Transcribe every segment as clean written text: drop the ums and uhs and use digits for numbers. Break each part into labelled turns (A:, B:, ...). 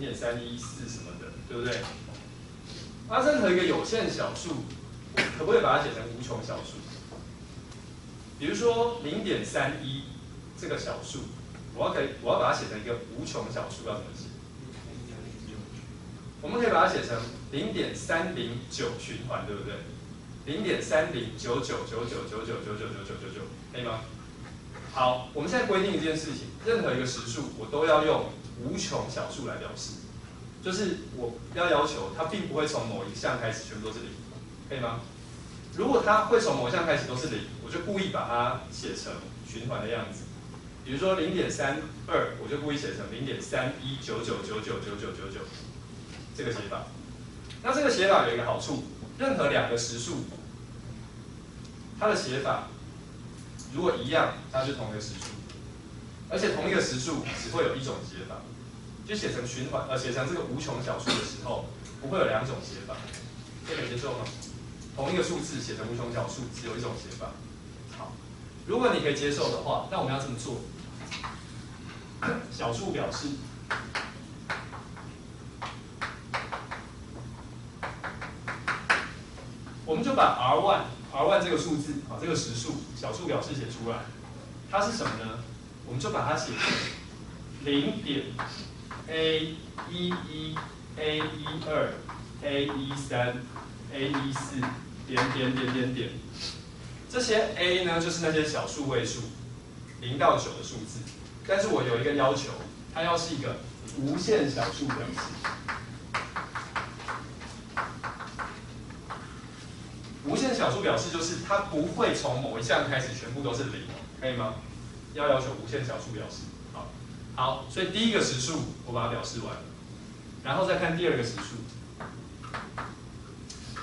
A: 0.314什么的，对不对？那任何一个有限小数，我可不可以把它写成无穷小数？比如说0.31这个小数，我要把它写成一个无穷小数，要怎么写？我们可以把它写成0.309循环，对不对？0.30999999999999，可以吗？好，我们现在规定一件事情，任何一个实数我都要用无穷小数来表示，就是我要求它并不会从某一项开始全部都是零，可以吗？如果它会从某一项开始都是零，我就故意把它写成循环的样子。比如说0.32，我就故意写成0.3199999999这个写法。那这个写法有一个好处，任何两个实数，它的写法如果一样，它是同一个实数，而且同一个实数只会有一种写法，就写成循环，写成这个无穷小数的时候，不会有两种写法，可以接受吗？同一个数字写成无穷小数，只有一种写法。好，如果你可以接受的话，那我们要这么做：小数表示我们就把 R1 这个数字啊，这个实数小数表示写出来，它是什么呢？我们就把它写成0.A11A12A13A14点，这些 A 呢就是那些小数位数0到9的数字，但是我有一个要求，它要是一个无限小数表示。无限小数表示就是它不会从某一项开始全部都是0，可以吗？要求无限小数表示。好，所以第一个实数我把它表示完了，然后再看第二个实数。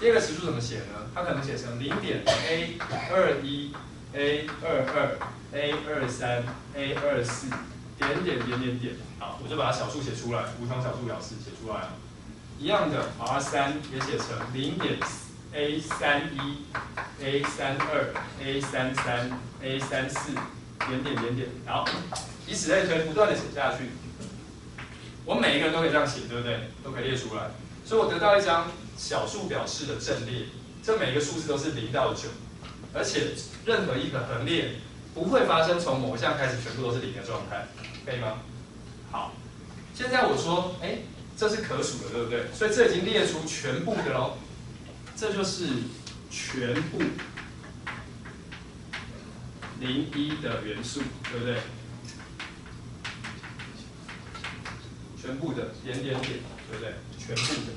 A: 第二个实数怎么写呢？它可能写成0.A21A22A23A24点。好，我就把它小数写出来，无穷小数表示写出来了。一样的 R3 也写成0.A31A32A33A34点，好，以此类推，不断的写下去。我们每一个人都可以这样写，对不对？都可以列出来。所以我得到一张小数表示的阵列，这每一个数字都是0到9，而且任何一个横列不会发生从某一项开始全部都是0的状态，可以吗？好，现在我说，这是可数的，对不对？所以这已经列出全部的喽，这就是全部01的元素，对不对？全部的点，对不对？全部的。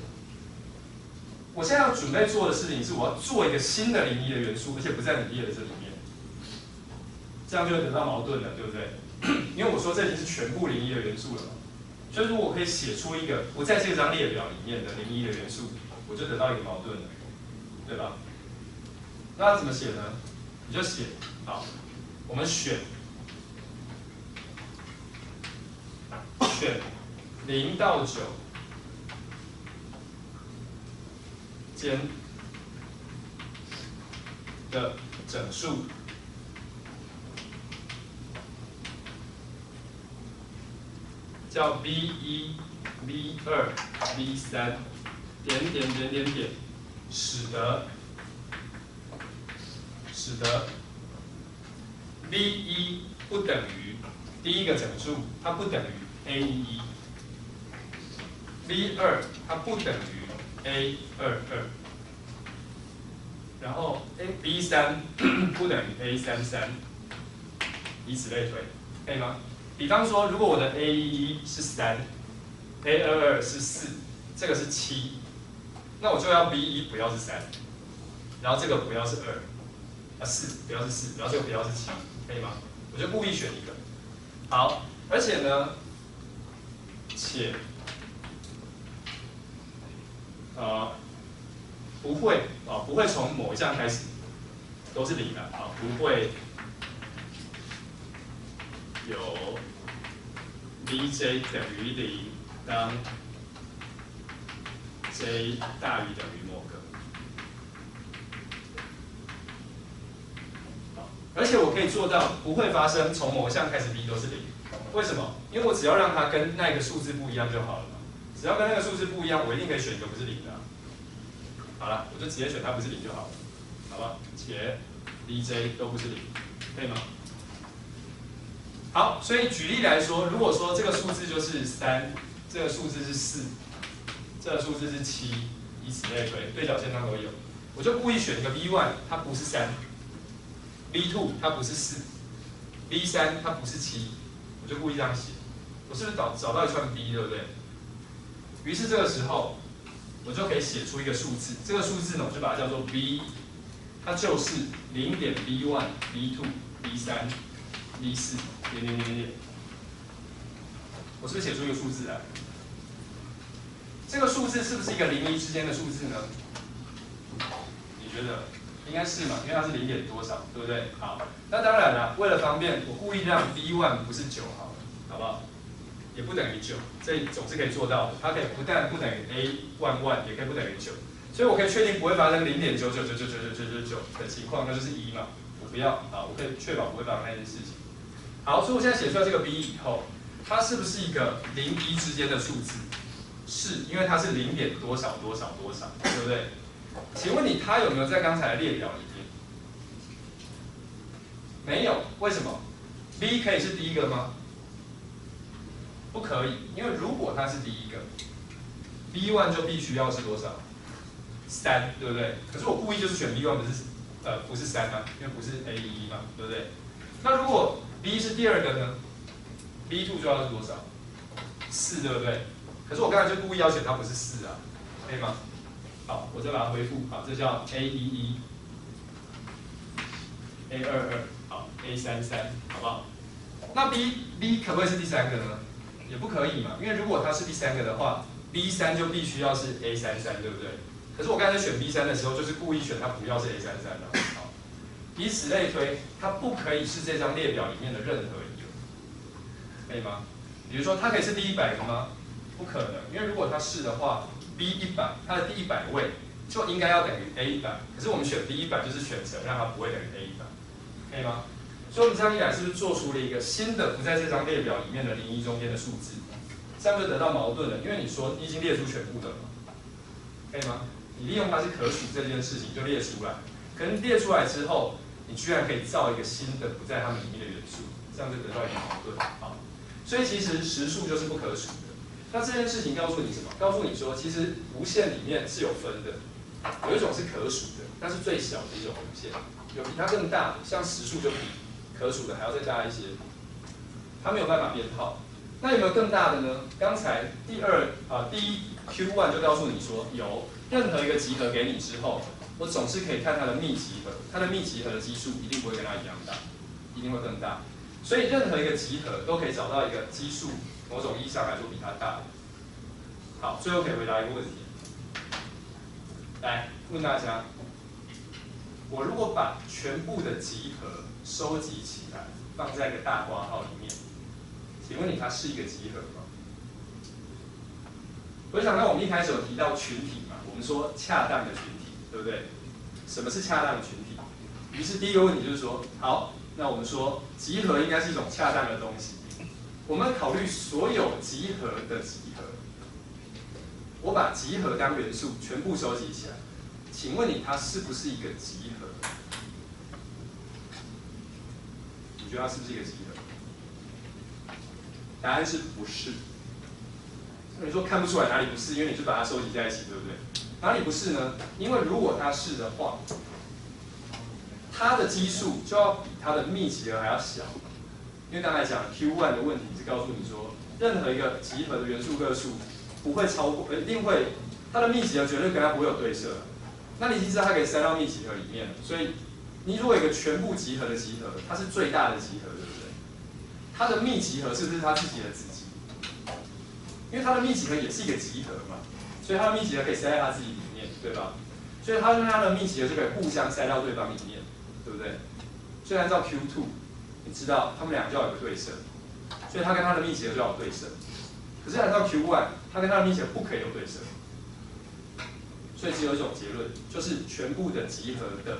A: 我现在要准备做的事情是，我要做一个新的01的元素，而且不在你列的这里面，这样就会得到矛盾了，对不对？因为我说这已经是全部01的元素了嘛，所以如果我可以写出一个不在这张列表里面的01的元素，我就得到一个矛盾了，对吧？那要怎么写呢？你就写，好，我们选0到9间的整数叫 B1、B2、B3点，使得 B1 不等于第一个整数，它不等于 A11，B2 它不等于 A22，然后 B3 不等于 A33，以此类推，可以吗？比方说，如果我的 A11是3，A22是4，这个是7，那我就要 B1 不要是3，然后这个不要是4不要是4，然后这个不要是7，可以吗？我就故意选一个。好，而且呢，不会从某一项开始都是0的啊，不会有 Bj 等于0当 j 大于等于某个。好，而且我可以做到不会发生从某一项开始 B 都是0。为什么？因为我只要让它跟那个数字不一样就好了嘛。只要跟那个数字不一样，我一定可以选一个不是零的啊。好了，我就直接选它不是零就好了，好吧？且 dj 都不是零，可以吗？好，所以举例来说，如果说这个数字就是3，这个数字是4，这个数字是7，以此类推，对角线上都有，我就故意选一个 v1， 它不是3，v2 它不是4，v3 它不是7，我就故意这样写。我是不是找到一串 b， 对不对？于是这个时候，我就可以写出一个数字，这个数字呢，我就把它叫做 b， 它就是 0.b1、b2、b3、b4，点点点点点。我是不是写出一个数字来？这个数字是不是一个0、1之间的数字呢？你觉得？应该是嘛，因为它是0点多少，对不对？好，那当然了，为了方便，我故意让 b1 不是9好了，好不好？也不等于9，这总是可以做到的。它可以不但不等于 a11， 也可以不等于9，所以我可以确定不会发生0.9999999的情况，那就是1嘛。我不要啊，我可以确保不会发生那件事情。好，所以我现在写出来这个 b 以后，它是不是一个0、1之间的数字？是，因为它是0点多少多少多少，对不对？请问你它有没有在刚才的列表里面？没有，为什么 ？b 可以是第一个吗？不可以，因为如果它是第一个 ，b1 就必须要是多少？3，对不对？可是我故意就是选 b1 不是3嘛，因为不是 a11嘛，对不对？那如果 b 是第二个呢 ？b2 就要是多少？4，对不对？可是我刚才就故意要选它不是4啊，可以吗？好，我再把它恢复，好，这叫 a11、a22， 好 ，a33， 好不好？那 b 可不可以是第三个呢？也不可以嘛，因为如果它是第三个的话 ，b3 就必须要是 a33， 对不对？可是我刚才选 b3 的时候，就是故意选它不要是 a33 的，好，以此类推，它不可以是这张列表里面的任何一个，可以吗？比如说，它可以是第100个吗？不可能，因为如果它是的话 ，b100 它的第100位就应该要等于 a100，可是我们选 b100就是选择让它不会等于 a100，可以吗？所以我们这样一来，是不是做出了一个新的不在这张列表里面的0、1中间的数字？这样就得到矛盾了，因为你说你已经列出全部的了嘛，可以吗？你利用它是可数这件事情就列出来，可是列出来之后，你居然可以造一个新的不在它们里面的元素，这样就得到一个矛盾。好，所以其实实数就是不可数的。那这件事情告诉你什么？告诉你说，其实无限里面是有分的，有一种是可数的，那是最小的一种无限，有比它更大的，像实数就比可数的还要再大一些，它没有办法编号。那有没有更大的呢？刚才第一 Q1 就告诉你说，有任何一个集合给你之后，我总是可以看它的幂集合，它的幂集合的基数一定不会跟它一样大，一定会更大。所以任何一个集合都可以找到一个基数，某种意义上来说比它大的。好，最后可以回答一个问题，来问大家：我如果把全部的集合收集起来，放在一个大括号里面，请问你它是一个集合吗？我想到我们一开始有提到群体嘛，我们说恰当的群体，对不对？什么是恰当的群体？于是第一个问题就是说，好，那我们说集合应该是一种恰当的东西。我们考虑所有集合的集合，我把集合当元素全部收集起来，请问你它是不是一个集合？你觉得它是不是一个集合？答案是不是？你说看不出来哪里不是，因为你就把它收集在一起，对不对？哪里不是呢？因为如果它是的话，它的基数就要比它的幂集合还要小。因为刚才讲 Q1 的问题是告诉你说，任何一个集合的元素个数不会超过，一定会它的幂集合绝对跟它不会有对设。那你已经知道它可以塞到幂集合里面了，所以你如果有一个全部集合的集合，它是最大的集合，对不对？它的幂集合是不是它自己的子集？因为它的幂集合也是一个集合嘛，所以它的幂集合可以塞在它自己里面，对吧？所以它跟它的幂集合就可以互相塞到对方里面，对不对？所以按照 Q2， 你知道它们俩就要有个对设，所以它跟它的幂集合就要有对设。可是按照 Q1， 它跟它的幂集合不可以有对设，所以只有一种结论，就是全部的集合的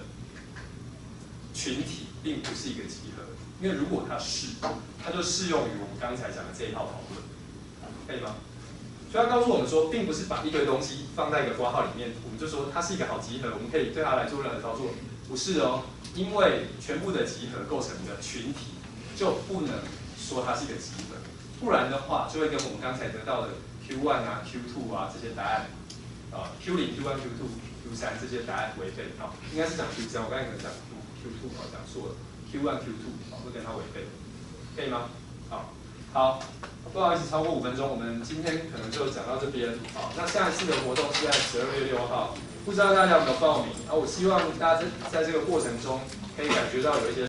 A: 群体并不是一个集合，因为如果它是，它就适用于我们刚才讲的这一套讨论，可以吗？所以它告诉我们说，并不是把一堆东西放在一个括号里面，我们就说它是一个好集合，我们可以对它来做任何操作。不是哦，因为全部的集合构成的群体，就不能说它是一个集合，不然的话就会跟我们刚才得到的 Q1 啊、Q2 啊这些答案，Q0、Q1、Q2、Q3 这些答案违背。好，应该是讲 Q3，我刚才可能讲 Q2， 讲错了 ，Q1、Q2 会跟它违背，可以吗？好，不好意思，超过5分钟，我们今天可能就讲到这边。好，那下一次的活动是在12月6号，不知道大家有没有报名？我希望大家在这个过程中可以感觉到有一些。